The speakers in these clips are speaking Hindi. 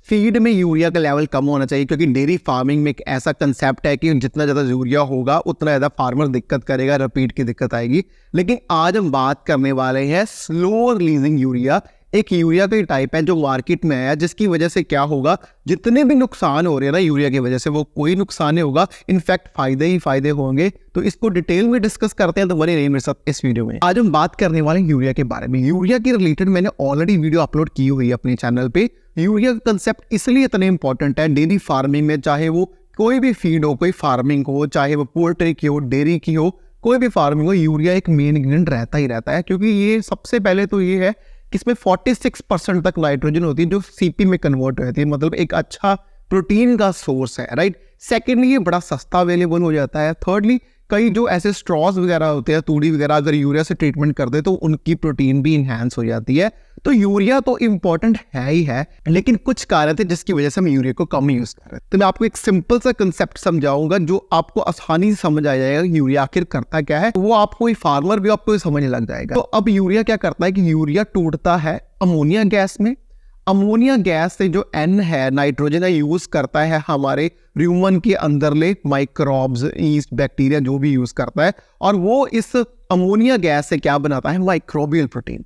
फीड में यूरिया का लेवल कम होना चाहिए, क्योंकि डेयरी फार्मिंग में एक ऐसा कंसेप्ट है कि जितना ज़्यादा यूरिया होगा उतना ज़्यादा फार्मर दिक्कत करेगा, रिपीट की दिक्कत आएगी। लेकिन आज हम बात करने वाले हैं स्लो रिलीजिंग यूरिया। एक यूरिया का टाइप है जो मार्केट में आया, जिसकी वजह से क्या होगा, जितने भी नुकसान हो रहे हैं ना यूरिया की वजह से, वो कोई नुकसान नहीं होगा, इनफैक्ट फायदे ही फायदे होंगे। तो इसको डिटेल में डिस्कस करते हैं, तो बने रहिए मेरे साथ इस वीडियो में। आज हम बात करने वाले हैं यूरिया के बारे में। यूरिया के रिलेटेड मैंने ऑलरेडी वीडियो अपलोड की हुई है अपने चैनल पे। यूरिया का कंसेप्ट इसलिए इतना इंपॉर्टेंट है डेयरी फार्मिंग में, चाहे वो कोई भी फीड हो, कोई फार्मिंग हो, चाहे वो पोल्ट्री की हो, डेयरी की हो, कोई भी फार्मिंग हो, यूरिया एक मेन इंग्रेडिएंट रहता ही रहता है। क्योंकि ये सबसे पहले तो ये है कि इसमें 46% तक नाइट्रोजन होती है जो सीपी में कन्वर्ट होती है, मतलब एक अच्छा प्रोटीन का सोर्स है, राइट। सेकेंडली ये बड़ा सस्ता अवेलेबल हो जाता है। थर्डली कई जो ऐसे स्ट्रॉज वगैरह होते हैं, तूड़ी वगैरह, अगर यूरिया से ट्रीटमेंट कर दे तो उनकी प्रोटीन भी इन्हांस हो जाती है। तो यूरिया तो इंपॉर्टेंट है ही है, लेकिन कुछ कारण थे जिसकी वजह से हम यूरिया को कम यूज कर रहे हैं। तो मैं आपको एक सिंपल सा कंसेप्ट समझाऊंगा जो आपको आसानी से समझ आ जाएगा यूरिया आखिर करता क्या है। वो आपको फार्मर भी आपको समझने लग जाएगा। तो अब यूरिया क्या करता है कि यूरिया टूटता है अमोनिया गैस में। अमोनिया गैस से जो N है, नाइट्रोजन है, यूज करता है हमारे ह्यूमन के अंदरले माइक्रोब्स, ईस्ट, बैक्टीरिया जो भी यूज करता है, और वो इस अमोनिया गैस से क्या बनाता है, माइक्रोबियल प्रोटीन।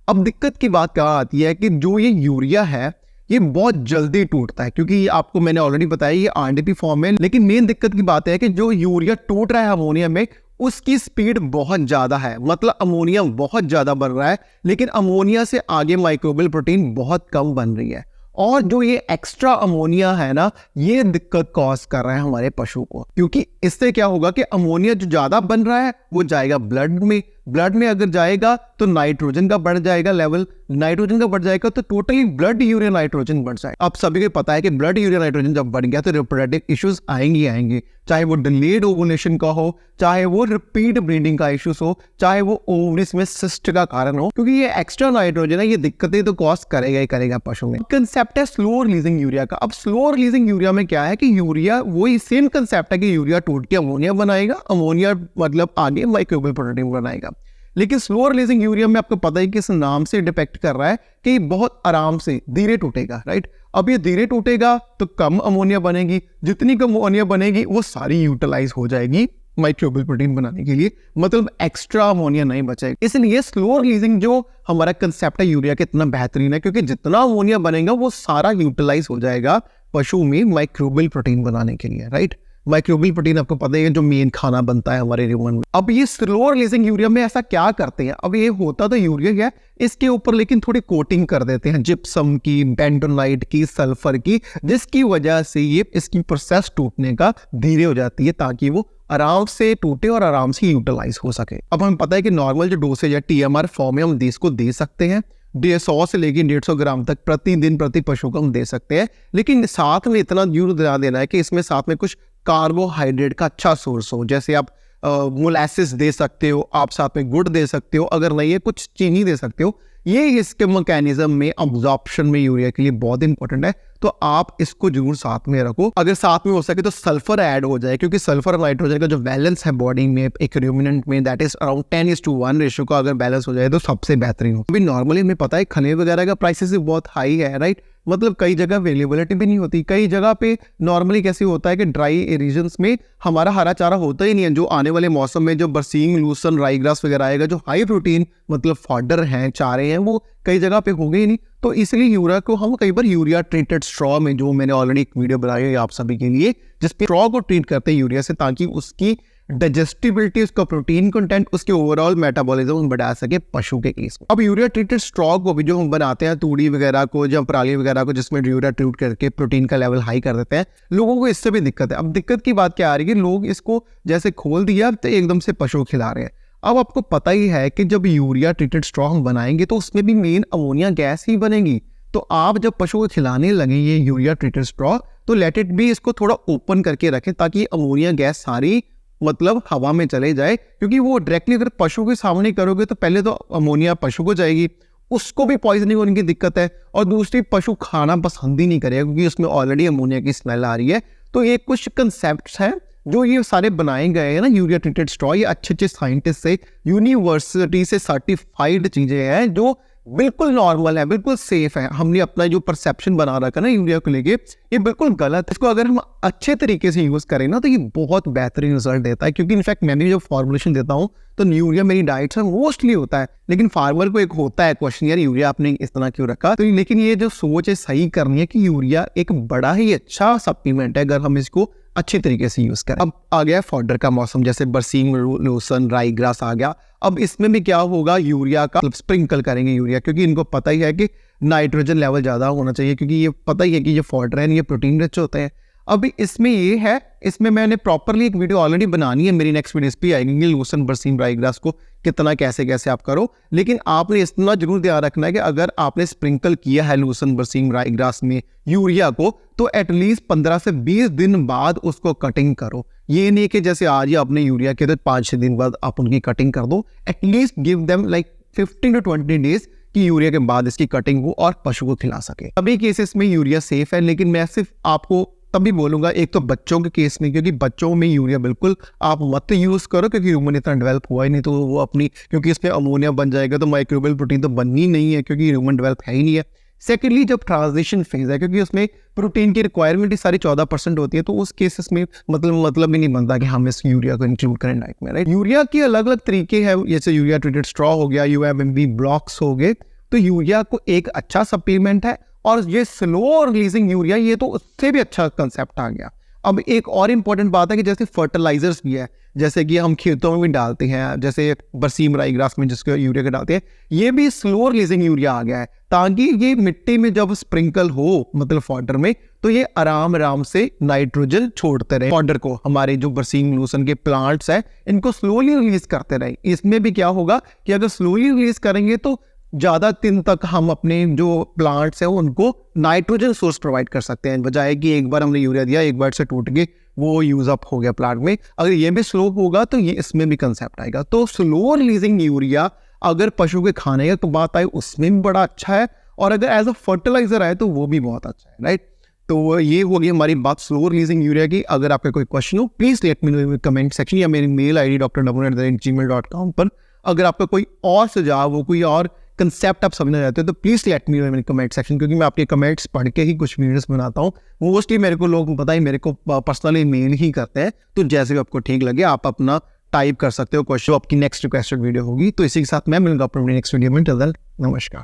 अब दिक्कत की बात क्या आती है कि जो ये यूरिया है ये बहुत जल्दी टूटता है, क्योंकि आपको मैंने ऑलरेडी बताया ये आरडीपी फॉर्म है। लेकिन मेन दिक्कत की बात है कि जो यूरिया टूट रहा है अमोनिया में, उसकी स्पीड बहुत ज़्यादा है, मतलब अमोनिया बहुत ज़्यादा बन रहा है, लेकिन अमोनिया से आगे माइक्रोबियल प्रोटीन बहुत कम बन रही है। और जो ये एक्स्ट्रा अमोनिया है ना, ये दिक्कत कॉज कर रहा है हमारे पशु को, क्योंकि इससे क्या होगा कि अमोनिया जो ज़्यादा बन रहा है वो जाएगा ब्लड में। ब्लड में अगर जाएगा तो नाइट्रोजन का बढ़ जाएगा लेवल, नाइट्रोजन का बढ़ जाएगा तो टोटली ब्लड यूरिया नाइट्रोजन बढ़ जाएगा। अब सभी को पता है कि ब्लड यूरिया नाइट्रोजन जब बढ़ गया तो रिप्रोडक्टिव इश्यूज आएंगे, चाहे वो डिलेड ओवुलेशन का हो, चाहे वो रिपीट ब्रीडिंग का इश्यूज हो, चाहे वो ओवरीज में सिस्ट का कारण हो, क्योंकि ये एक्स्ट्रा नाइट्रोजन है, ये दिक्कतें तो कॉज करेगा ही करेगा पशु में। कंसेप्ट है स्लो रिलीजिंग यूरिया का। अब स्लो रिलीजिंग यूरिया में क्या है कि यूरिया वही सेम कंसेप्ट है कि यूरिया टूट के अमोनिया बनाएगा, अमोनिया मतलब आगे माइक्रोबियल प्रोटीन बनाएगा। लेकिन स्लो रिलीजिंग यूरिया में आपको पता है कि इस नाम से डिपेक्ट कर रहा है कि बहुत आराम से धीरे टूटेगा, राइट। अब ये धीरे टूटेगा तो कम अमोनिया बनेगी, जितनी कम अमोनिया बनेगी वो सारी यूटिलाइज हो जाएगी माइक्रोबियल प्रोटीन बनाने के लिए, मतलब एक्स्ट्रा अमोनिया नहीं बचेगा। इसलिए स्लो रिलीजिंग जो हमारा कंसेप्ट है यूरिया का इतना बेहतरीन है, क्योंकि जितना अमोनिया बनेगा वो सारा यूटिलाइज हो जाएगा पशु में माइक्रोबियल प्रोटीन बनाने के लिए, राइट। माइक्रोबियल प्रोटीन आपको पता है जो मेन खाना बनता है हमारे ह्यूमन में। अब ये स्लो रिलीजिंग यूरिया में ऐसा क्या करते हैं, अब ये होता तो यूरिया है, इसके ऊपर लेकिन थोड़ी कोटिंग कर देते हैं जिप्सम की, बेंटोनाइट की, सल्फर की, जिसकी वजह से ये इसकी प्रोसेस टूटने का धीरे हो जाती है, ताकि वो आराम से टूटे और आराम से यूटिलाइज हो सके। अब हमें पता है कि नॉर्मल जो डोसेज है TMR फॉर्म में हम इसको दे सकते हैं, 100 से लेकर 150 ग्राम तक प्रतिदिन प्रति पशु को हम दे सकते हैं। लेकिन साथ में इतना जरूर ध्यान देना है कि इसमें साथ में कुछ कार्बोहाइड्रेट का अच्छा सोर्स हो, जैसे आप मोलासिस दे सकते हो, आप साथ में गुड़ दे सकते हो, अगर नहीं है कुछ चीनी दे सकते हो। ये इसके मैकेनिज्म में अब्जॉर्प्शन में यूरिया के लिए बहुत इंपॉर्टेंट है, तो आप इसको जरूर साथ में रखो। अगर साथ में हो सके तो सल्फर ऐड हो जाए, क्योंकि सल्फर और नाइट्रोजन का जो बैलेंस है बॉडी में एक रूमिनेंट में, दैट इज अराउंड 10:1 रेशियो का अगर बैलेंस हो जाए तो सबसे बेहतरीन हो। अभी नॉर्मली हमें पता है खनिज वगैरह का प्राइसेस भी बहुत हाई है, राइट, मतलब कई जगह अवेलेबिलिटी भी नहीं होती। कई जगह पे नॉर्मली कैसे होता है कि ड्राई रीजन्स में हमारा हरा चारा होता ही नहीं है। जो आने वाले मौसम में जो बरसीम, लूसन, राई ग्रास वगैरह आएगा, जो हाई प्रोटीन मतलब फॉडर हैं, चारे हैं, वो कई जगह पे होंगे ही नहीं। तो इसलिए यूरिया को हम कई बार यूरिया ट्रीटेड स्ट्रॉ में, जो मैंने ऑलरेडी एक वीडियो बनाई है आप सभी के लिए, जिसपे स्ट्रॉ को ट्रीट करते हैं यूरिया से, ताकि उसकी डाइजेस्टिबिलिटी, उसका प्रोटीन कंटेंट, उसके ओवरऑल मेटाबॉलिज्म बढ़ा सके पशु के केस में। अब यूरिया ट्रीटेड स्ट्रॉ को भी जो हम बनाते हैं तूड़ी वगैरह को, जब पराली वगैरह को, जिसमें यूरिया ट्रीट करके प्रोटीन का लेवल हाई कर देते हैं, लोगों को इससे भी दिक्कत है। अब दिक्कत की बात क्या आ रही है, लोग इसको जैसे खोल दिया तो एकदम से पशु खिला रहे हैं। अब आपको पता ही है कि जब यूरिया ट्रीटेड स्ट्रॉ हम बनाएंगे तो उसमें भी मेन अमोनिया गैस ही बनेगी। तो आप जब पशु को खिलाने लगे ये यूरिया ट्रीटेड स्ट्रॉ, तो लेट इट बी, इसको थोड़ा ओपन करके रखें, ताकि अमोनिया गैस सारी मतलब हवा में चले जाए। क्योंकि वो डायरेक्टली अगर पशु के सामने करोगे तो पहले तो अमोनिया पशु को जाएगी, उसको भी पॉइजनिंग होने की दिक्कत है, और दूसरी पशु खाना पसंद ही नहीं करेगा क्योंकि उसमें ऑलरेडी अमोनिया की स्मेल आ रही है। तो ये कुछ कंसेप्ट्स हैं जो ये सारे बनाए गए हैं ना यूरिया ट्रीटेड स्ट्रॉ, ये अच्छे साइंटिस्ट से, यूनिवर्सिटी से सर्टिफाइड चीजें हैं जो बिल्कुल नॉर्मल है, बिल्कुल सेफ है। हमने अपना जो परसेप्शन बना रखा है ना यूरिया को लेके, ये बिल्कुल गलत है। इसको अगर हम अच्छे तरीके से यूज़ करें ना तो ये बहुत बेहतरीन रिजल्ट देता है, क्योंकि इनफैक्ट मैंने जब फॉर्मुलेशन देता हूँ तो यूरिया मेरी डाइट से मोस्टली होता है। लेकिन फार्मर को एक होता है क्वेश्चन, यार यूरिया आपने इस तरह क्यों रखा। तो लेकिन ये जो सोच है सही करनी है कि यूरिया एक बड़ा ही अच्छा सप्लीमेंट है अगर हम इसको अच्छे तरीके से यूज करें। अब आ गया फॉडर का मौसम, जैसे बरसीम, लूसन, राई ग्रास आ गया। अब इसमें भी क्या होगा, यूरिया का स्प्रिंकल करेंगे यूरिया, क्योंकि इनको पता ही है कि नाइट्रोजन लेवल ज़्यादा होना चाहिए, क्योंकि ये पता ही है कि ये फॉडर है, ये प्रोटीन रिच होते हैं। अब इसमें ये है, इसमें मैंने प्रॉपरली एक वीडियो ऑलरेडी बनानी है, मेरी नेक्स्ट वीडियो इस पे आएगी, लूसन, बरसीम, राई ग्रास को कितना कैसे कैसे आप करो। लेकिन आपने इतना जरूर ध्यान रखना है कि अगर आपने स्प्रिंकल किया है लूसन, बरसीम, राई ग्रास में यूरिया को, तो एटलीस्ट 15 से 20 दिन बाद उसको कटिंग करो। ये नहीं कि जैसे आज ही आपने यूरिया किया तो 5-6 दिन बाद आप उनकी कटिंग कर दो। At least give them like 15 to 20 days कि यूरिया के बाद इसकी कटिंग हो और पशु को खिला सके। अभी केसेस में यूरिया सेफ है, लेकिन मैं सिर्फ आपको तभी बोलूंगा, एक तो बच्चों के केस में, क्योंकि बच्चों में यूरिया बिल्कुल आप मत यूज करो, क्योंकि ह्यूमन इतना डेवलप हुआ ही नहीं, तो वो अपनी, क्योंकि इसमें अमोनिया बन जाएगा तो माइक्रोबियल प्रोटीन तो बननी नहीं है, क्योंकि ह्यूमन डेवलप है ही नहीं है। सेकेंडली, जब ट्रांजिशन फेज है, क्योंकि उसमें प्रोटीन की रिक्वायरमेंट ही सारी 14% होती है, तो उस केसेस में मतलब ही नहीं बनता कि हम इस यूरिया को इंक्लूड करें डाइट में, राइट। यूरिया के अलग अलग तरीके हैं, जैसे यूरिया ट्रीटेड स्ट्रॉ हो गया, यूएमएमबी ब्लॉक्स हो गए। तो यूरिया को एक अच्छा सप्लीमेंट है, और ये स्लो रिलीजिंग यूरिया, ये तो उससे भी अच्छा कंसेप्ट आ गया। अब एक और इम्पॉर्टेंट बात है कि जैसे फर्टिलाइजर्स भी है, जैसे कि हम खेतों में भी डालते हैं, जैसे बरसीम, राई ग्रास में जिसको यूरिया के डालते हैं, ये भी स्लो रिलीजिंग यूरिया आ गया है, ताकि ये मिट्टी में जब स्प्रिंकल हो, मतलब फॉडर में, तो ये आराम से नाइट्रोजन छोड़ते रहे फॉडर को। हमारे जो बरसीम, लूसन के प्लांट्स है, इनको स्लोली रिलीज करते रहे। इसमें भी क्या होगा कि अगर स्लोली रिलीज करेंगे तो ज़्यादा दिन तक हम अपने जो प्लांट्स हैं उनको नाइट्रोजन सोर्स प्रोवाइड कर सकते हैं, बजाय कि एक बार हमने यूरिया दिया, एक बार से टूट के वो यूज अप हो गया प्लांट में। अगर ये भी स्लो होगा तो ये इसमें भी कंसेप्ट आएगा। तो स्लो रिलीजिंग यूरिया अगर पशु के खाने का बात आए उसमें भी बड़ा अच्छा है, और अगर एज अ फर्टिलाइजर आए तो वो भी बहुत अच्छा है, राइट। तो ये होगी हमारी बात स्लो रिलीजिंग यूरिया की। अगर आपका कोई क्वेश्चन हो please let me know comment section, या मेरी मेल ID drdamun@gmail.com पर। अगर आपका कोई और सुझाव हो, कोई और कंसेप्ट आप समझना चाहते हो, तो please let me know in comment section, क्योंकि मैं आपके कमेंट्स पढ़ के ही कुछ वीडियोस बनाता हूँ। मोस्टली मेरे को लोग पता ही, मेरे को पर्सनली मेल ही करते हैं। तो जैसे भी आपको ठीक लगे आप अपना टाइप कर सकते हो क्वेश्चन, आपकी नेक्स्ट रिक्वेस्टेड वीडियो होगी। तो इसी के साथ मैं मिलूंगा अपनी नेक्स्ट वीडियो में। नमस्कार।